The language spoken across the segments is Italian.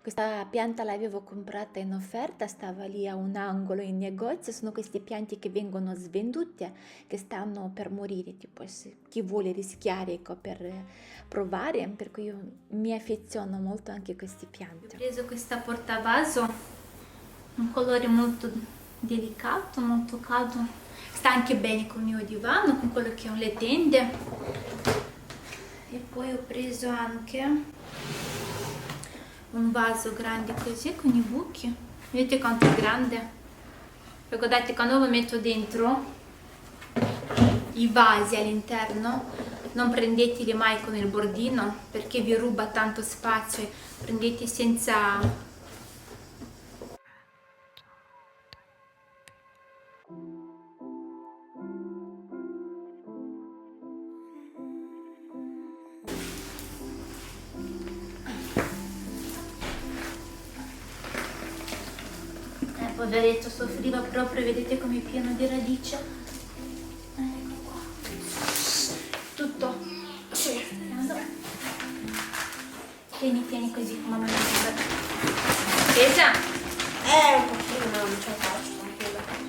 Questa pianta l'avevo comprata in offerta, stava lì a un angolo in negozio, sono queste piante che vengono svendute, che stanno per morire, tipo chi vuole rischiare, ecco, per provare, per cui io mi affeziono molto anche a queste piante. Ho preso questa portavaso, un colore molto delicato, molto caldo, sta anche bene con il mio divano, con quello che ho le tende. E poi ho preso anche un vaso grande così con i buchi, vedete quanto è grande, e guardate, quando lo metto dentro i vasi all'interno non prendeteli mai con il bordino perché vi ruba tanto spazio, prendete senza. Poveretto, soffriva proprio, vedete come è pieno di radice. Ecco qua. Tutto. Sì. Tieni così, mamma mia. Pesa? Un pochino, ma non ce la faccio, tranquilla.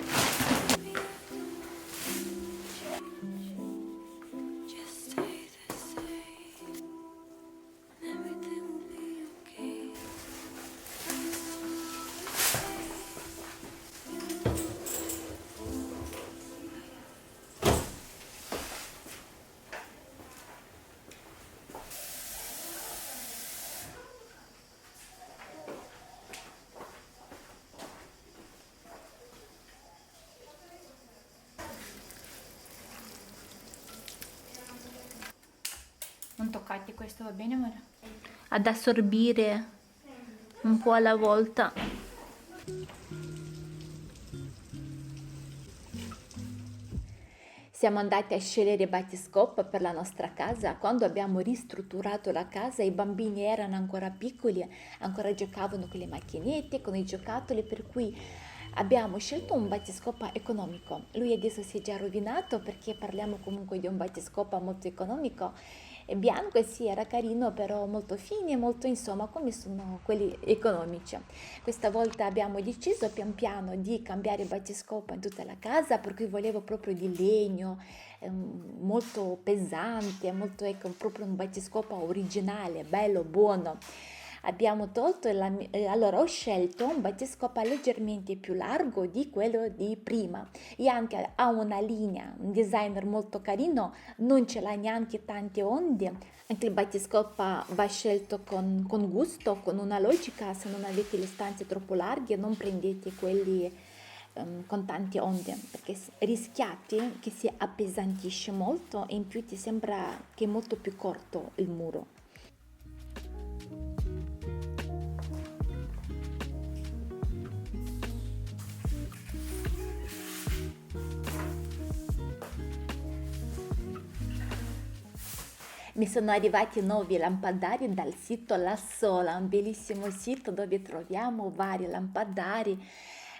Non toccate questo, va bene amore? Ad assorbire un po' alla volta. Siamo andati a scegliere batiscopa per la nostra casa. Quando abbiamo ristrutturato la casa, i bambini erano ancora piccoli, ancora giocavano con le macchinette, con i giocattoli, per cui abbiamo scelto un batiscopa economico. Lui adesso si è già rovinato perché parliamo comunque di un batiscopa molto economico. È bianco, sì, era carino, però molto fine, molto insomma, come sono quelli economici. Questa volta abbiamo deciso pian piano di cambiare battiscopa in tutta la casa, per cui volevo proprio di legno, molto pesante, molto, ecco, proprio un battiscopa originale, bello, buono. Abbiamo tolto allora ho scelto un battiscopa leggermente più largo di quello di prima e anche ha una linea, un designer molto carino, non ce l'ha neanche tante onde. Anche il battiscopa va scelto con gusto, con una logica. Se non avete le stanze troppo larghe non prendete quelli con tante onde, perché rischiate che si appesantisce molto e in più ti sembra che è molto più corto il muro. Mi sono arrivati nuovi lampadari dal sito La Sola, un bellissimo sito dove troviamo vari lampadari,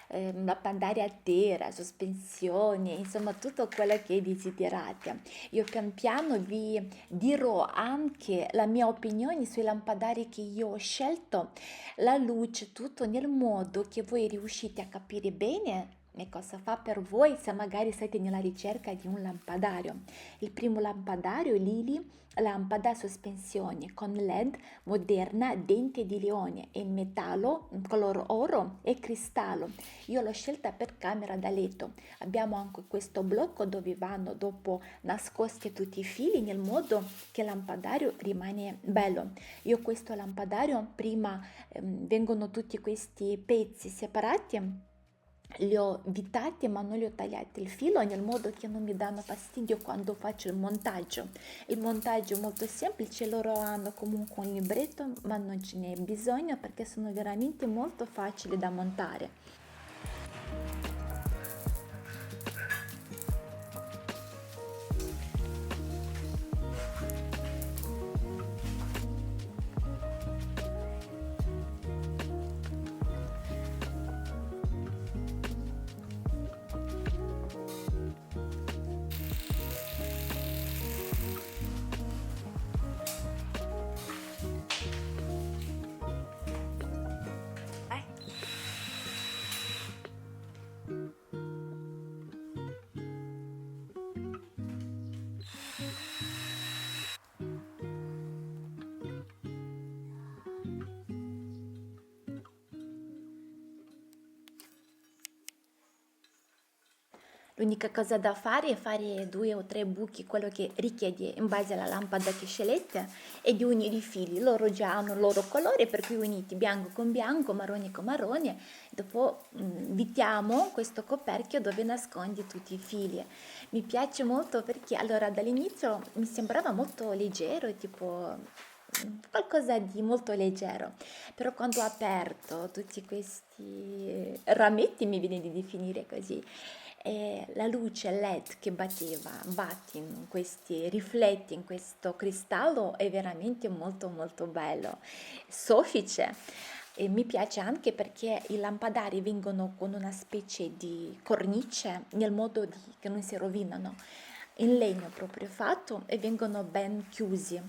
lampadari a terra, sospensioni, insomma tutto quello che desiderate. Io pian piano vi dirò anche la mia opinione sui lampadari che io ho scelto, la luce, tutto nel modo che voi riuscite a capire bene e cosa fa per voi se magari siete nella ricerca di un lampadario. Il primo lampadario Lily, lampada a sospensione con LED moderna, dente di leone in metallo, color oro e cristallo. Io l'ho scelta per camera da letto. Abbiamo anche questo blocco dove vanno dopo nascosti tutti i fili nel modo che il lampadario rimane bello. Io questo lampadario prima vengono tutti questi pezzi separati, li ho vitati ma non li ho tagliati il filo nel modo che non mi danno fastidio quando faccio il montaggio. Il montaggio è molto semplice, loro hanno comunque un libretto ma non ce n'è bisogno perché sono veramente molto facili da montare. L'unica cosa da fare è fare 2 o 3 buchi, quello che richiede in base alla lampada che scegliete, e di unire i fili. Loro già hanno il loro colore, per cui uniti bianco con bianco, marrone con marrone. Dopo mettiamo questo coperchio dove nascondi tutti i fili. Mi piace molto perché allora dall'inizio mi sembrava molto leggero, tipo qualcosa di molto leggero, però quando ho aperto tutti questi rametti, mi viene di definire così, e la luce LED che batte in questi rifletti in questo cristallo è veramente molto molto bello, soffice. E mi piace anche perché i lampadari vengono con una specie di cornice nel modo che non si rovinano, in legno proprio fatto, e vengono ben chiusi.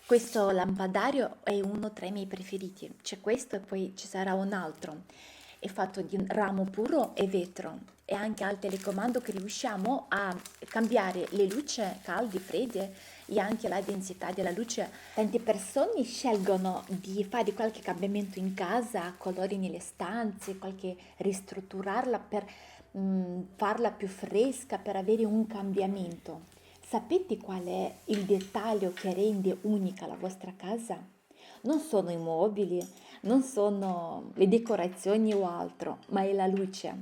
Questo lampadario è uno tra i miei preferiti. C'è questo e poi ci sarà un altro. È fatto di ramo puro e vetro, e anche al telecomando che riusciamo a cambiare le luci calde, fredde, e anche la densità della luce. Tante persone scelgono di fare qualche cambiamento in casa, colori nelle stanze, qualche ristrutturarla per farla più fresca, per avere un cambiamento. Sapete qual è il dettaglio che rende unica la vostra casa? Non sono i mobili, non sono le decorazioni o altro, ma è la luce.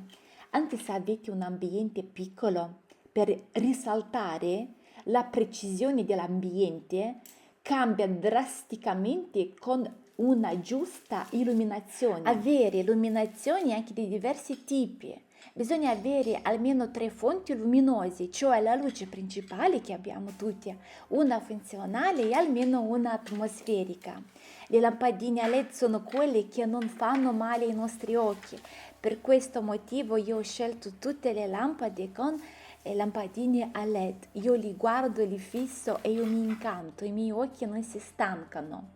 Anche se avete un ambiente piccolo, per risaltare la precisione dell'ambiente, cambia drasticamente con una giusta illuminazione. Avere illuminazioni anche di diversi tipi. Bisogna avere almeno 3 fonti luminose, cioè la luce principale che abbiamo tutti, una funzionale e almeno una atmosferica. Le lampadine a LED sono quelle che non fanno male ai nostri occhi. Per questo motivo io ho scelto tutte le lampade con lampadine a LED. Io li guardo, li fisso e io mi incanto, i miei occhi non si stancano.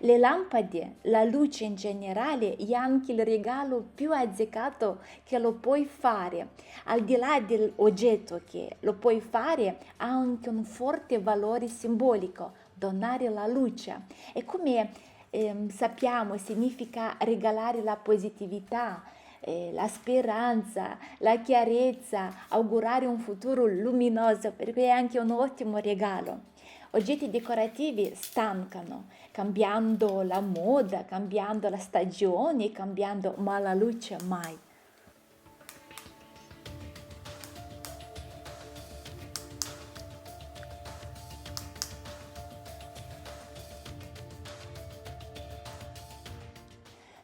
Le lampade, la luce in generale è anche il regalo più azzeccato che lo puoi fare. Al di là dell'oggetto che lo puoi fare, ha anche un forte valore simbolico, donare la luce. E come sappiamo, significa regalare la positività, la speranza, la chiarezza, augurare un futuro luminoso, perché è anche un ottimo regalo. Oggetti decorativi stancano, cambiando la moda, cambiando la stagione, cambiando, ma la luce mai.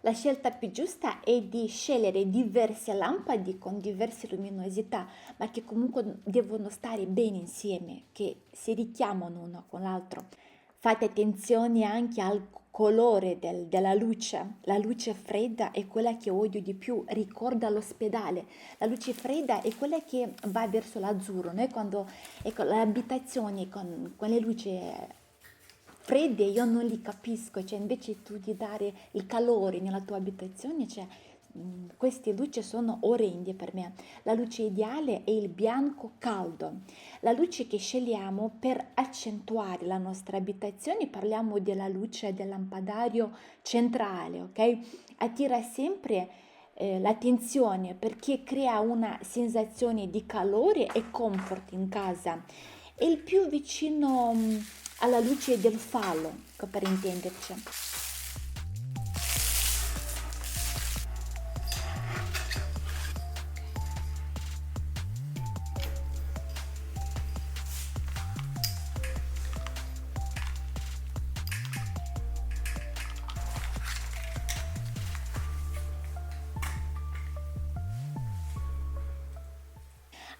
La scelta più giusta è di scegliere diverse lampade con diverse luminosità, ma che comunque devono stare bene insieme, che si richiamano uno con l'altro. Fate attenzione anche al colore della luce. La luce fredda è quella che odio di più, ricorda l'ospedale. La luce fredda è quella che va verso l'azzurro. Noi quando, ecco, le abitazioni con le luci fredde io non li capisco, cioè invece tu di dare il calore nella tua abitazione, cioè queste luci sono orrende per me. La luce ideale è il bianco caldo, la luce che scegliamo per accentuare la nostra abitazione. Parliamo della luce del lampadario centrale, ok? Attira sempre l'attenzione perché crea una sensazione di calore e comfort in casa. È il più vicino alla luce del falò, per intenderci.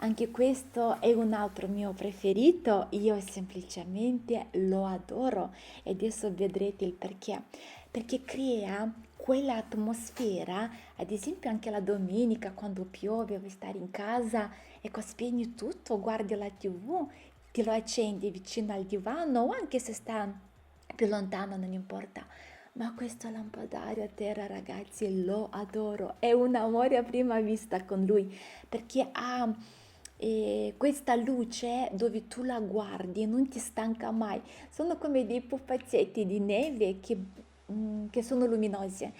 Anche questo è un altro mio preferito, io semplicemente lo adoro e adesso vedrete il perché. Perché crea quell'atmosfera, ad esempio anche la domenica quando piove, vuoi stare in casa, ecco, spegni tutto, guardi la TV, ti lo accendi vicino al divano o anche se sta più lontano, non importa. Ma questo lampadario a terra, ragazzi, lo adoro. È un amore a prima vista con lui perché ha questa luce dove tu la guardi e non ti stanca mai. Sono come dei pupazzetti di neve che sono luminosi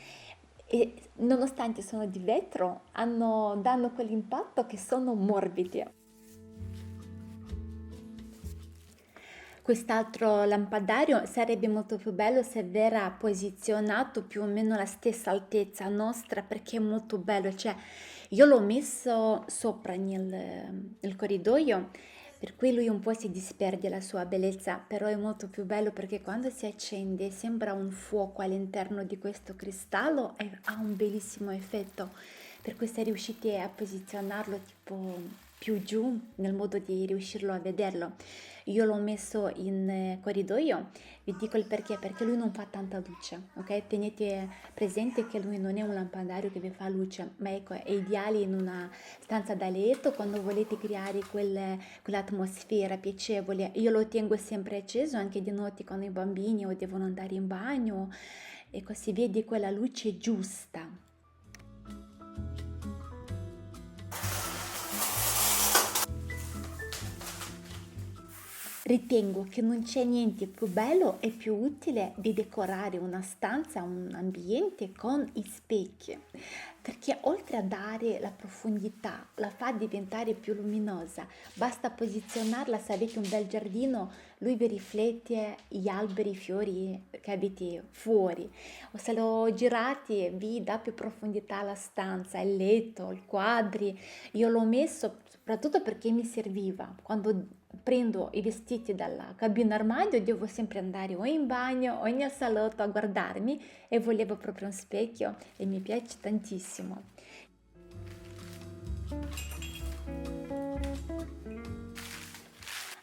e nonostante sono di vetro, danno quell'impatto che sono morbidi. Quest'altro lampadario sarebbe molto più bello se verrà posizionato più o meno alla stessa altezza nostra perché è molto bello, cioè io l'ho messo sopra nel corridoio, per cui lui un po' si disperde la sua bellezza, però è molto più bello perché quando si accende sembra un fuoco all'interno di questo cristallo e ha un bellissimo effetto. Per cui se riuscite a posizionarlo tipo più giù nel modo di riuscirlo a vederlo. Io l'ho messo in corridoio, vi dico il perché, perché lui non fa tanta luce, ok? Tenete presente che lui non è un lampadario che vi fa luce, ma ecco, è ideale in una stanza da letto quando volete creare quell'atmosfera piacevole. Io lo tengo sempre acceso anche di notte quando i bambini o devono andare in bagno e così vedi quella luce giusta. Ritengo che non c'è niente più bello e più utile di decorare una stanza, un ambiente con i specchi, perché oltre a dare la profondità, la fa diventare più luminosa. Basta posizionarla, se avete un bel giardino, lui vi riflette gli alberi, i fiori che avete fuori, o se lo girate vi dà più profondità alla stanza, il letto, i quadri. Io l'ho messo soprattutto perché mi serviva quando prendo i vestiti dalla cabina armadio, devo sempre andare o in bagno o nel salotto a guardarmi e volevo proprio un specchio e mi piace tantissimo.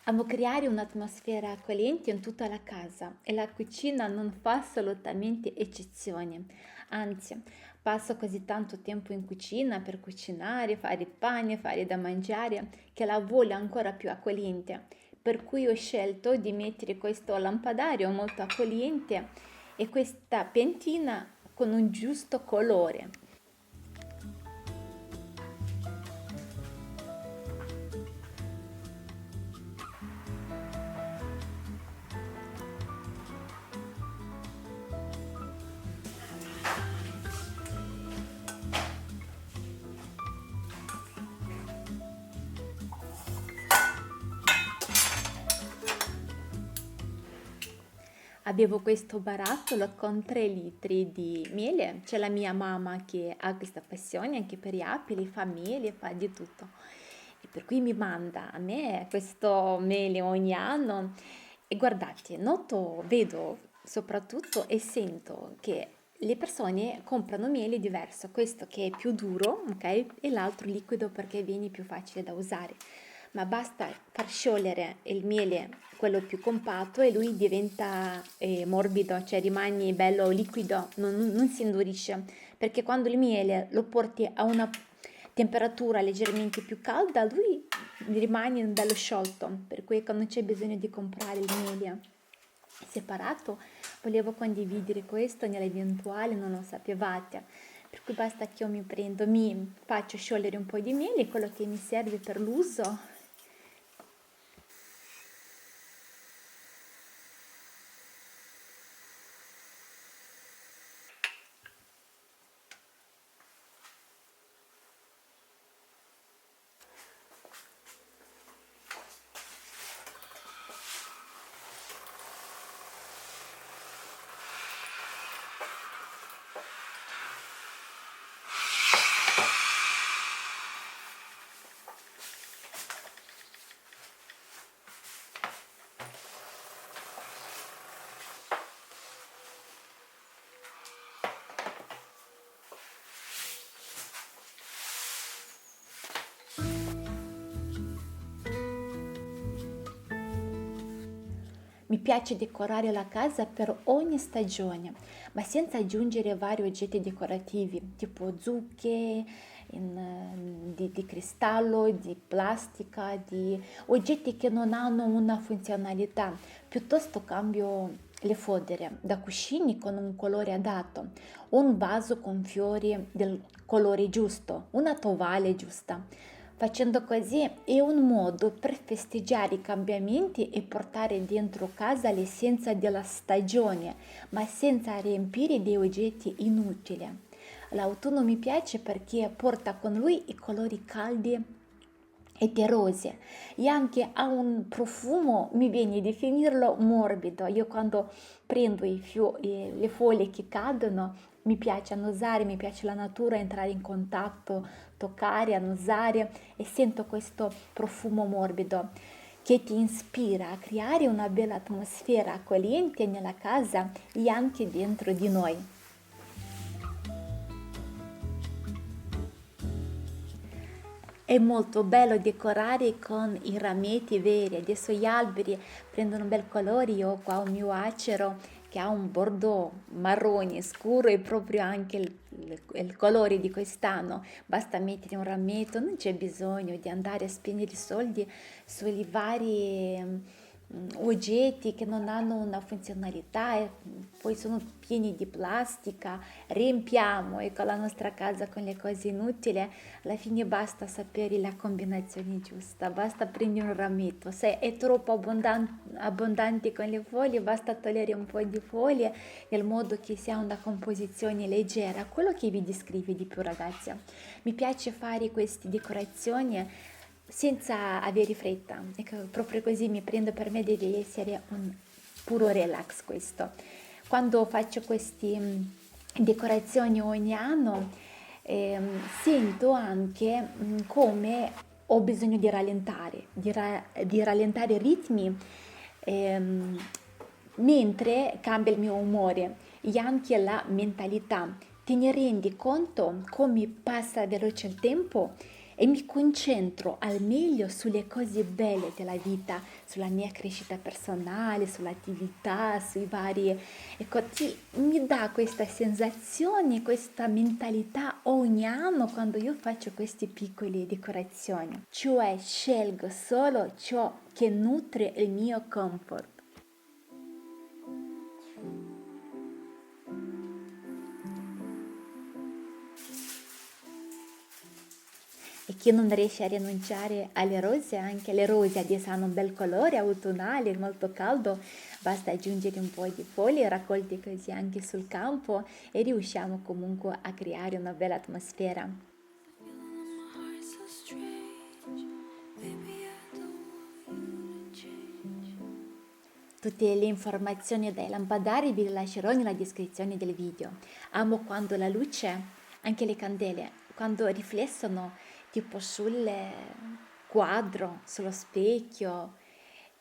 Amo creare un'atmosfera accogliente in tutta la casa e la cucina non fa assolutamente eccezione. Anzi, passo così tanto tempo in cucina per cucinare, fare pane, fare da mangiare, che la voglio ancora più accogliente. Per cui ho scelto di mettere questo lampadario molto accogliente e questa piantina con un giusto colore. Avevo questo barattolo con 3 litri di miele. C'è la mia mamma che ha questa passione anche per gli api, fa miele, fa di tutto. E per cui mi manda a me questo miele ogni anno. E guardate, noto, vedo soprattutto e sento che le persone comprano miele diverso, questo che è più duro, ok? E l'altro liquido perché viene più facile da usare. Ma basta far sciogliere il miele, quello più compatto, e lui diventa morbido, cioè rimane bello liquido, non si indurisce, perché quando il miele lo porti a una temperatura leggermente più calda, lui rimane bello sciolto, per cui non c'è bisogno di comprare il miele separato. Volevo condividere questo nell'eventuale non lo sapevate, per cui basta che io mi faccio sciogliere un po' di miele, quello che mi serve per l'uso. Mi piace decorare la casa per ogni stagione, ma senza aggiungere vari oggetti decorativi, tipo zucche di cristallo, di plastica, di oggetti che non hanno una funzionalità. Piuttosto cambio le fodere da cuscini con un colore adatto, un vaso con fiori del colore giusto, una tovaglia giusta. Facendo così è un modo per festeggiare i cambiamenti e portare dentro casa l'essenza della stagione, ma senza riempire di oggetti inutili. L'autunno mi piace perché porta con lui i colori caldi e terrosi e anche ha un profumo, mi viene di definirlo morbido. Io quando prendo le foglie che cadono mi piace annusare, mi piace la natura, entrare in contatto, toccare, annusare e sento questo profumo morbido che ti ispira a creare una bella atmosfera accogliente nella casa e anche dentro di noi. È molto bello decorare con i rametti veri, adesso gli alberi prendono un bel colore, io ho qua un mio acero che ha un bordeaux marrone scuro e proprio anche il colore di quest'anno, basta mettere un rametto, non c'è bisogno di andare a spendere soldi sui vari oggetti che non hanno una funzionalità e poi sono pieni di plastica, riempiamo ecco, la nostra casa con le cose inutili, alla fine basta sapere la combinazione giusta, basta prendere un rametto, se è troppo abbondante con le foglie basta togliere un po' di foglie nel modo che sia una composizione leggera, quello che vi descrive di più ragazzi. Mi piace fare queste decorazioni senza avere fretta, ecco, proprio così mi prendo, per me deve essere un puro relax questo. Quando faccio queste decorazioni ogni anno sento anche come ho bisogno di rallentare, di rallentare i ritmi ehm, mentre cambia il mio umore e anche la mentalità. Te ne rendi conto come passa veloce il tempo e mi concentro al meglio sulle cose belle della vita, sulla mia crescita personale, sull'attività, sui vari... Ecco, mi dà questa sensazione, questa mentalità ogni anno quando io faccio queste piccole decorazioni, cioè scelgo solo ciò che nutre il mio comfort. E chi non riesce a rinunciare alle rose, anche le rose adesso hanno un bel colore autunnale, molto caldo, basta aggiungere un po' di foglie raccolte così anche sul campo e riusciamo comunque a creare una bella atmosfera. Tutte le informazioni dai lampadari vi lascerò nella descrizione del video. Amo quando la luce, anche le candele, quando riflessono tipo sul quadro, sullo specchio,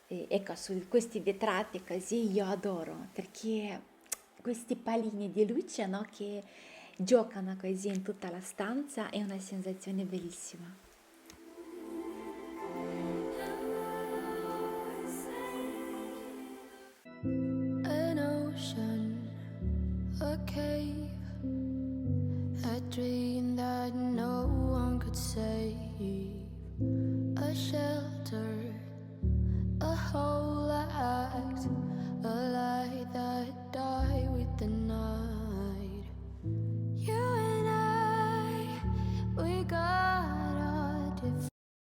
ecco, su questi vetrati così io adoro perché questi pallini di luce, no, che giocano così in tutta la stanza è una sensazione bellissima. An ocean, a cave, a dream that no one could save, a shelter, a whole act, a light that died with the